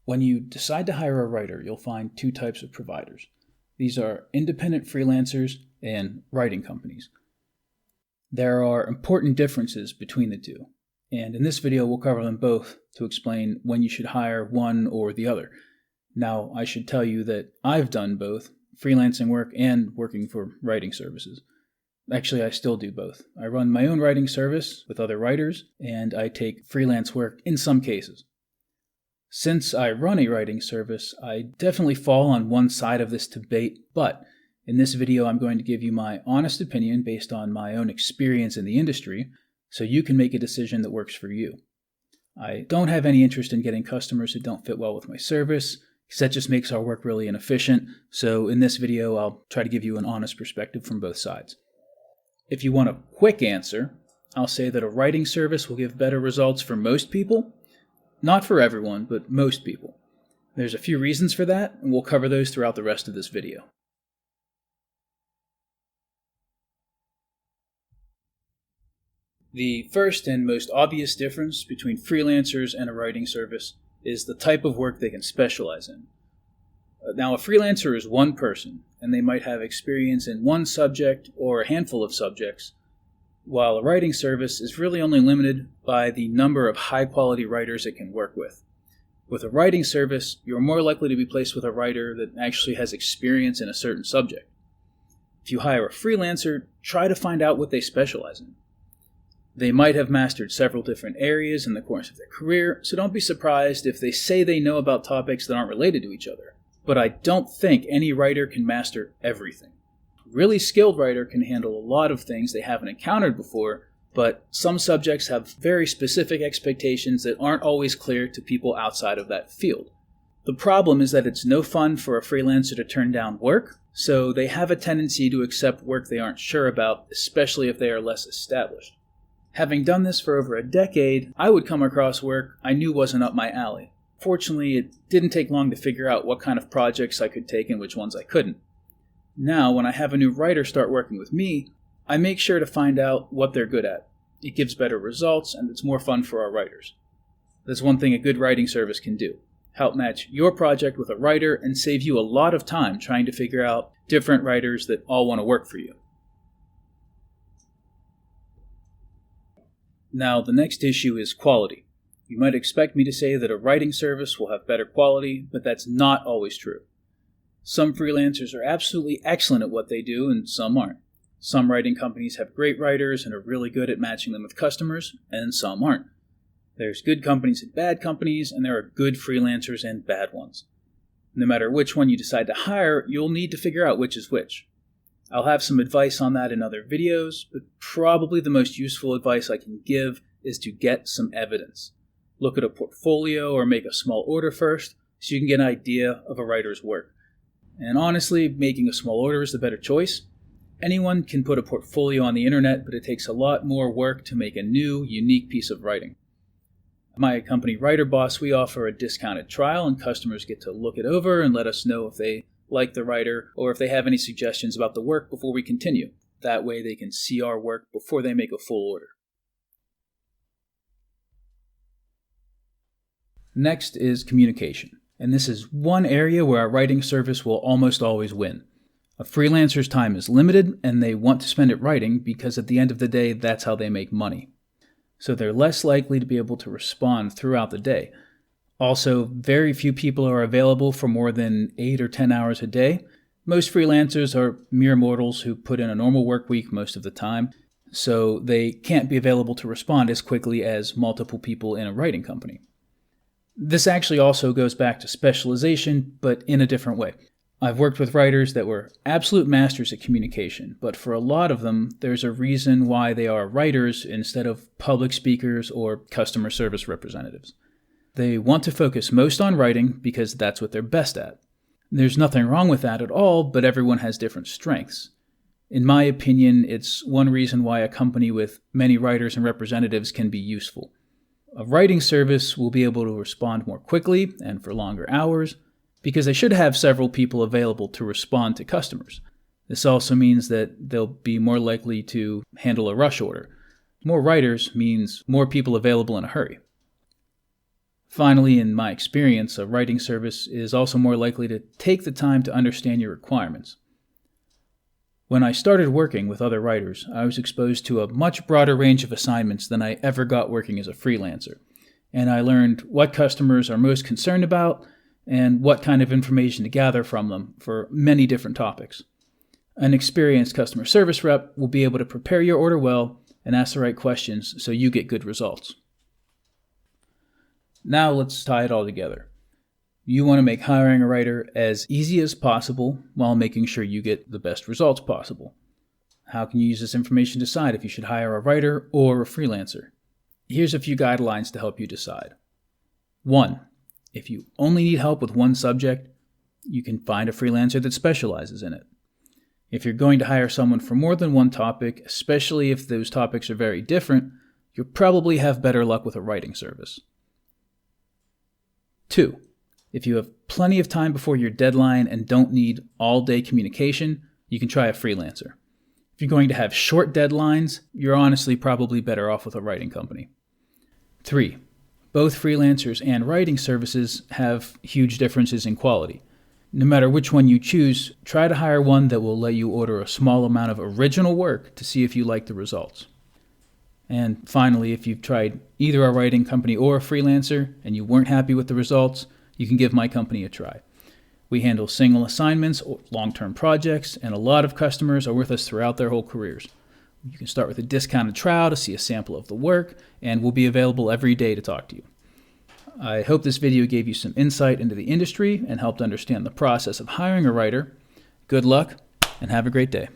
When you decide to hire a writer, you'll find two types of providers. These are independent freelancers and writing companies. There are important differences between the two, and in this video we'll cover them both to explain when you should hire one or the other. Now, I should tell you that I've done both, freelancing work and working for writing services. Actually, I still do both. I run my own writing service with other writers, and I take freelance work in some cases. Since I run a writing service, I definitely fall on one side of this debate, but in this video I'm going to give you my honest opinion based on my own experience in the industry, so you can make a decision that works for you. I don't have any interest in getting customers who don't fit well with my service, because that just makes our work really inefficient, so in this video I'll try to give you an honest perspective from both sides. If you want a quick answer, I'll say that a writing service will give better results for most people. Not for everyone, but most people. There's a few reasons for that, and we'll cover those throughout the rest of this video. The first and most obvious difference between freelancers and a writing service is the type of work they can specialize in. Now, a freelancer is one person, and they might have experience in one subject or a handful of subjects, while a writing service is really only limited by the number of high-quality writers it can work with. With a writing service, you're more likely to be placed with a writer that actually has experience in a certain subject. If you hire a freelancer, try to find out what they specialize in. They might have mastered several different areas in the course of their career, so don't be surprised if they say they know about topics that aren't related to each other. But I don't think any writer can master everything. A really skilled writer can handle a lot of things they haven't encountered before, but some subjects have very specific expectations that aren't always clear to people outside of that field. The problem is that it's no fun for a freelancer to turn down work, so they have a tendency to accept work they aren't sure about, especially if they are less established. Having done this for over a decade, I would come across work I knew wasn't up my alley. Fortunately, it didn't take long to figure out what kind of projects I could take and which ones I couldn't. Now, when I have a new writer start working with me, I make sure to find out what they're good at. It gives better results, and it's more fun for our writers. That's one thing a good writing service can do. Help match your project with a writer and save you a lot of time trying to figure out different writers that all want to work for you. Now, the next issue is quality. You might expect me to say that a writing service will have better quality, but that's not always true. Some freelancers are absolutely excellent at what they do, and some aren't. Some writing companies have great writers and are really good at matching them with customers, and some aren't. There's good companies and bad companies, and there are good freelancers and bad ones. No matter which one you decide to hire, you'll need to figure out which is which. I'll have some advice on that in other videos, but probably the most useful advice I can give is to get some evidence. Look at a portfolio or make a small order first, so you can get an idea of a writer's work. And honestly, making a small order is the better choice. Anyone can put a portfolio on the internet, but it takes a lot more work to make a new, unique piece of writing. At my company, Writer Boss, we offer a discounted trial, and customers get to look it over and let us know if they like the writer or if they have any suggestions about the work before we continue. That way they can see our work before they make a full order. Next is communication. And this is one area where a writing service will almost always win. A freelancer's time is limited, and they want to spend it writing because at the end of the day, that's how they make money. So they're less likely to be able to respond throughout the day. Also, very few people are available for more than 8 or 10 hours a day. Most freelancers are mere mortals who put in a normal work week most of the time, so they can't be available to respond as quickly as multiple people in a writing company. This actually also goes back to specialization, but in a different way. I've worked with writers that were absolute masters at communication, but for a lot of them, there's a reason why they are writers instead of public speakers or customer service representatives. They want to focus most on writing because that's what they're best at. There's nothing wrong with that at all, but everyone has different strengths. In my opinion, it's one reason why a company with many writers and representatives can be useful. A writing service will be able to respond more quickly and for longer hours because they should have several people available to respond to customers. This also means that they'll be more likely to handle a rush order. More writers means more people available in a hurry. Finally, in my experience, a writing service is also more likely to take the time to understand your requirements. When I started working with other writers, I was exposed to a much broader range of assignments than I ever got working as a freelancer, and I learned what customers are most concerned about and what kind of information to gather from them for many different topics. An experienced customer service rep will be able to prepare your order well and ask the right questions so you get good results. Now let's tie it all together. You want to make hiring a writer as easy as possible while making sure you get the best results possible. How can you use this information to decide if you should hire a writer or a freelancer? Here's a few guidelines to help you decide. 1. If you only need help with one subject, you can find a freelancer that specializes in it. If you're going to hire someone for more than one topic, especially if those topics are very different, you'll probably have better luck with a writing service. 2. If you have plenty of time before your deadline and don't need all-day communication, you can try a freelancer. If you're going to have short deadlines, you're honestly probably better off with a writing company. 3. Both freelancers and writing services have huge differences in quality. No matter which one you choose, try to hire one that will let you order a small amount of original work to see if you like the results. And finally, if you've tried either a writing company or a freelancer and you weren't happy with the results, you can give my company a try. We handle single assignments or long-term projects, and a lot of customers are with us throughout their whole careers. You can start with a discounted trial to see a sample of the work, and we'll be available every day to talk to you. I hope this video gave you some insight into the industry and helped understand the process of hiring a writer. Good luck, and have a great day.